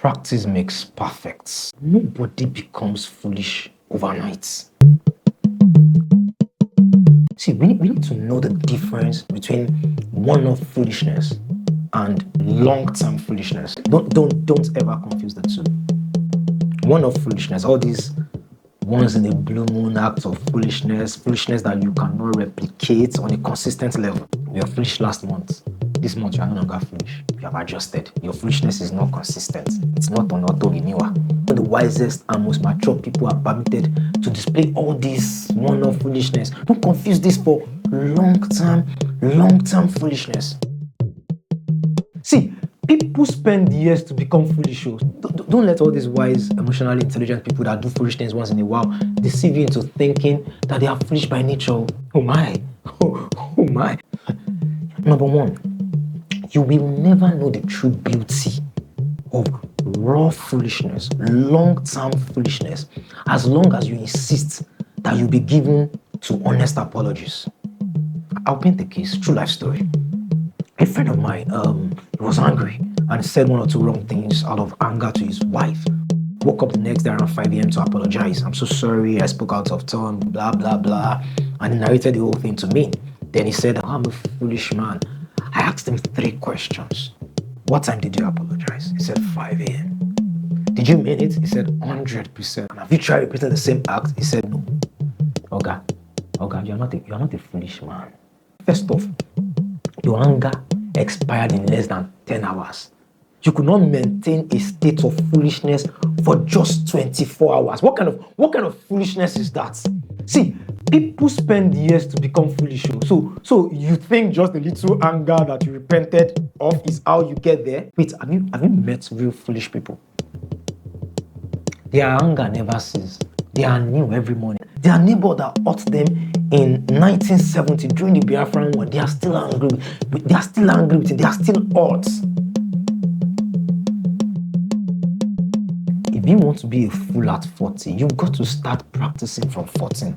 Practice makes perfect. Nobody becomes foolish overnight. See, we need to know the difference between one-off foolishness and long-term foolishness. Don't ever confuse the two. One-off foolishness, all these once in a blue moon acts of foolishness that you cannot replicate on a consistent level. You were foolish last month. This month you are no longer foolish. You have adjusted. Your foolishness is not consistent. It's not on auto renewal. The wisest and most mature people are permitted to display all this one-off foolishness. Don't confuse this for long-term foolishness. See, people spend years to become foolish. Don't let all these wise, emotionally intelligent people that do foolish things once in a while deceive you into thinking that they are foolish by nature. Oh my. Number one, you will never know the true beauty of raw foolishness, long-term foolishness, as long as you insist that you be given to honest apologies. I'll paint the case, true life story. A friend of mine, he was angry and said one or two wrong things out of anger to his wife. Woke up the next day around 5 a.m. to apologize. I'm so sorry, I spoke out of turn, blah, blah, blah. And he narrated the whole thing to me. Then he said, I'm a foolish man. I asked him 3 questions. What time did you apologize? He said 5 a.m. Did you mean it? He said 100%. And have you tried repeating the same act? He said no. Oga, you're not a foolish man. First off, your anger expired in less than 10 hours. You could not maintain a state of foolishness for just 24 hours. What kind of foolishness is that? See, people spend years to become foolish. So you think just a little anger that you repented of is how you get there? Wait, have you met real foolish people? Their anger never ceases. They are new every morning. Their neighbor that hurt them in 1970 during the Biafran War, they are still angry. They are still angry with it. They are still hurt. If you want to be a fool at 40, you've got to start practicing from 14.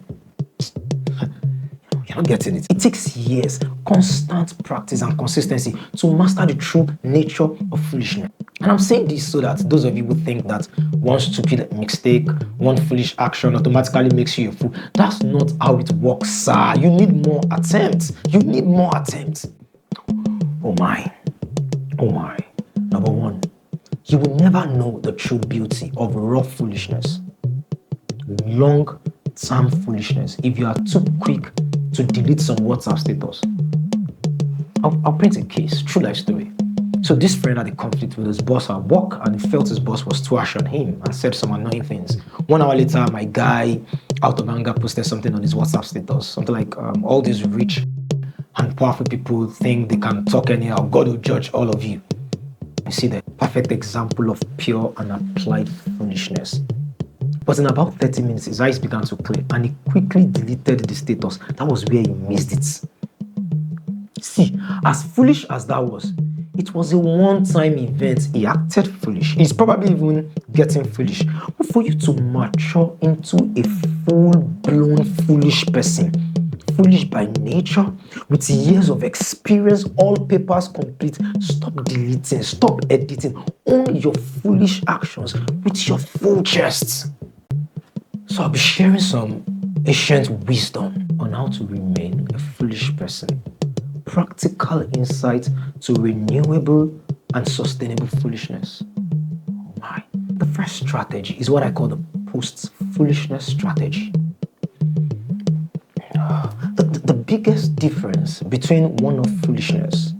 You're not getting it. It takes years, constant practice and consistency to master the true nature of foolishness. And I'm saying this so that those of you who think that one stupid mistake, one foolish action automatically makes you a fool, that's not how it works, sir. You need more attempts. Oh my. Number one, you will never know the true beauty of raw foolishness, long-term foolishness, if you are too quick to delete some WhatsApp status. I'll paint a case, true life story. So this friend had a conflict with his boss at work, and he felt his boss was too harsh on him and said some annoying things. 1 hour later, my guy, out of anger, posted something on his WhatsApp status. Something like, all these rich and powerful people think they can talk anyhow. God will judge all of you. You see the perfect example of pure and applied foolishness. But in about 30 minutes, his eyes began to clear, and he quickly deleted the status. That was where he missed it. See, as foolish as that was, it was a one-time event. He acted foolish. He's probably even getting foolish. But for you to mature into a full-blown foolish person, foolish by nature, with years of experience, all papers complete, stop deleting, stop editing, own your foolish actions with your full chest. So I'll be sharing some ancient wisdom on how to remain a foolish person. Practical insight to renewable and sustainable foolishness. Oh my. The first strategy is what I call the post-foolishness strategy. The biggest difference between one-off foolishness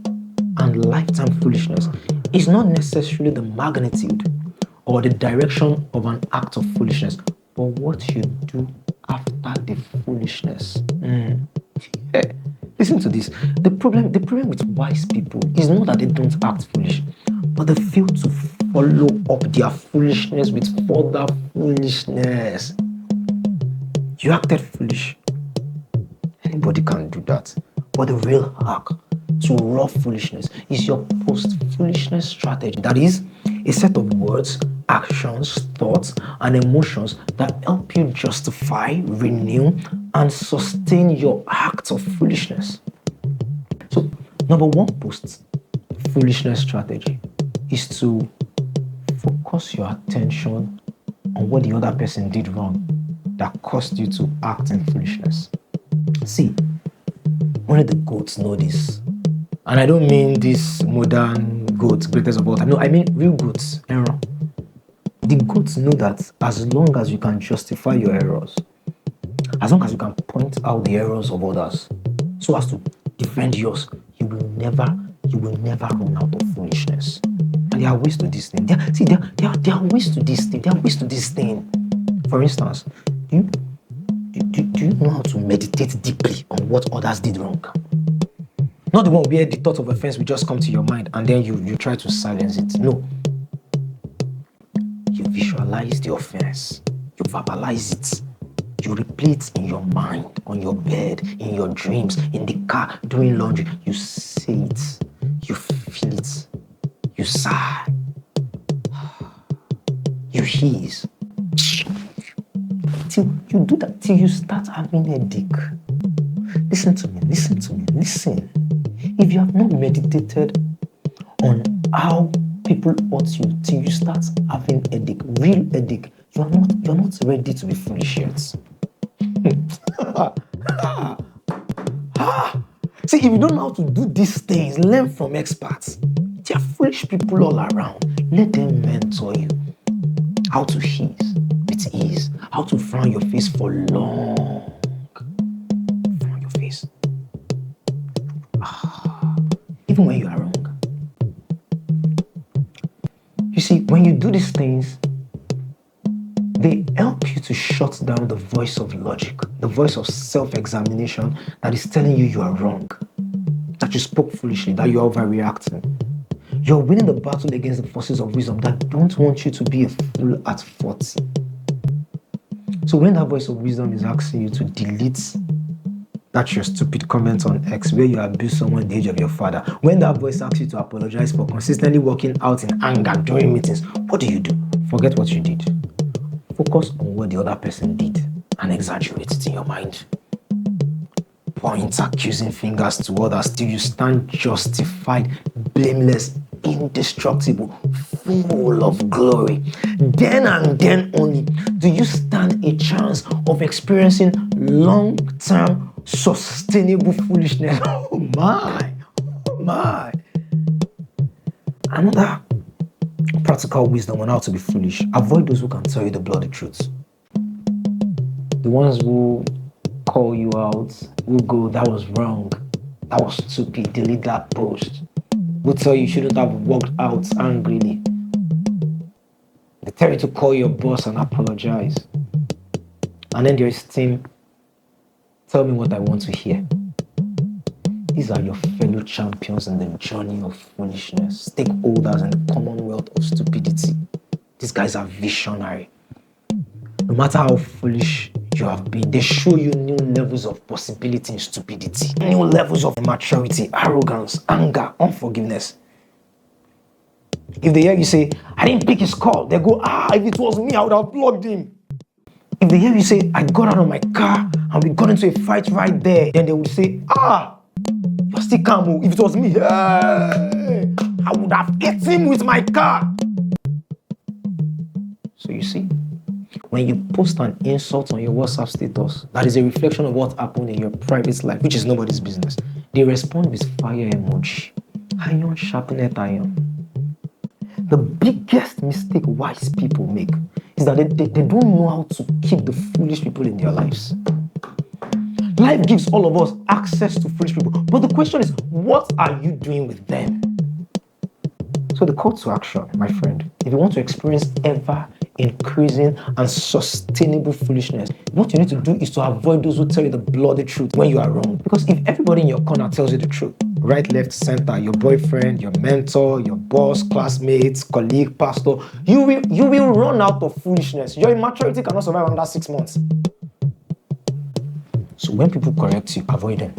and lifetime foolishness is not necessarily the magnitude or the direction of an act of foolishness, but what you do after the foolishness. Listen to this. The problem with wise people is not that they don't act foolish, but they fail to follow up their foolishness with further foolishness. You acted foolish. Anybody can do that. But the real hack to raw foolishness is your post-foolishness strategy. That is a set of words, actions, thoughts, and emotions that help you justify, renew, and sustain your act of foolishness. So, number one post-foolishness strategy is to focus focus your attention on what the other person did wrong that caused you to act in foolishness. See, only the goats know this. And I don't mean this modern goats, greatest of all time. No, I mean real goats, error. The goats know that as long as you can justify your errors, as long as you can point out the errors of others, so as to defend yours, you will never run out of foolishness. And there are ways to this thing. There are ways to this thing. There are ways to this thing. For instance, do you know how to meditate deeply on what others did wrong? Not the one where the thought of offense will just come to your mind and then you try to silence it. No. You visualize the offense. You verbalize it. You replay it in your mind, on your bed, in your dreams, in the car, doing laundry. You say it. You feel it. You sigh. You hiss. Till you do that, till you start having a headache. Listen to me. If you have not meditated on how people hurt you till you start having headache, real headache, you're not ready to be foolish yet. See, if you don't know how to do these things, learn from experts. There are foolish people all around. Let them mentor you. How to hiss with ease. How to frown your face for long. Frown your face. Even when you are wrong. You see, when you do these things, they help you to shut down the voice of logic, the voice of self-examination that is telling you are wrong, that you spoke foolishly, that you are overreacting. You're winning the battle against the forces of wisdom that don't want you to be a fool at 40. So when that voice of wisdom is asking you to delete that your stupid comment on X where you abuse someone at the age of your father, when that voice asks you to apologize for consistently walking out in anger during meetings, what do? Forget what you did. Focus on what the other person did and exaggerate it in your mind. Point accusing fingers to others till you stand justified, blameless, indestructible, full of glory. Then and then only do you stand a chance of experiencing long-term, sustainable foolishness. Oh my. Another practical wisdom on how to be foolish. Avoid those who can tell you the bloody truth. The ones who call you out, who go, that was wrong, that was stupid, delete that post. Will tell you shouldn't have walked out angrily. They tell you to call your boss and apologize. And then there's Tim, tell me what I want to hear. These are your fellow champions in the journey of foolishness, stakeholders in the commonwealth of stupidity. These guys are visionary. No matter how foolish you have been, they show you new levels of possibility in stupidity, new levels of maturity, arrogance, anger, unforgiveness. If they hear you say, I didn't pick his call, they go, if it was me, I would have blocked him. If they hear you say, I got out of my car and we got into a fight right there, then they would say, you're still calm. If it was me, I would have hit him with my car. So you see, when you post an insult on your WhatsApp status, that is a reflection of what happened in your private life, which is nobody's business. They respond with fire emoji. Iron sharpeneth iron. The biggest mistake wise people make is that they don't know how to keep the foolish people in their lives. Life gives all of us access to foolish people. But the question is, what are you doing with them? So the call to action, my friend, if you want to experience ever increasing and sustainable foolishness, what you need to do is to avoid those who tell you the bloody truth when you are wrong. Because if everybody in your corner tells you the truth, right, left, center, your boyfriend, your mentor, your boss, classmates, colleague, pastor, you will run out of foolishness. Your immaturity cannot survive under 6 months. So when people correct you, avoid them.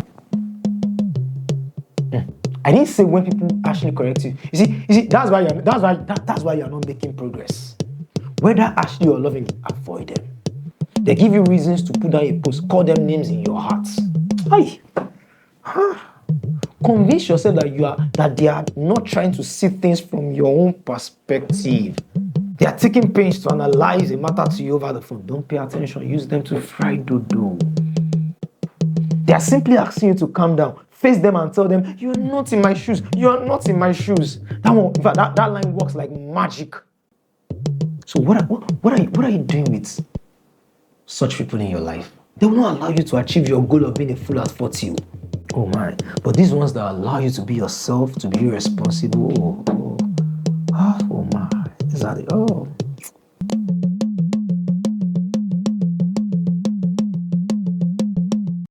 I didn't say when people actually correct you. You see, that's why you're not making progress. Whether actually or lovingly, avoid them. They give you reasons to put down a post, call them names in your heart. Convince yourself that they are not trying to see things from your own perspective. They are taking pains to analyze a matter to you over the phone. Don't pay attention. Use them to fry dodo. They are simply asking you to calm down. Face them and tell them, you're not in my shoes. You're not in my shoes. That one, in fact, that line works like magic. So what are you doing with such people in your life? They will not allow you to achieve your goal of being a fool at 40. Oh my. But these ones that allow you to be yourself, to be responsible,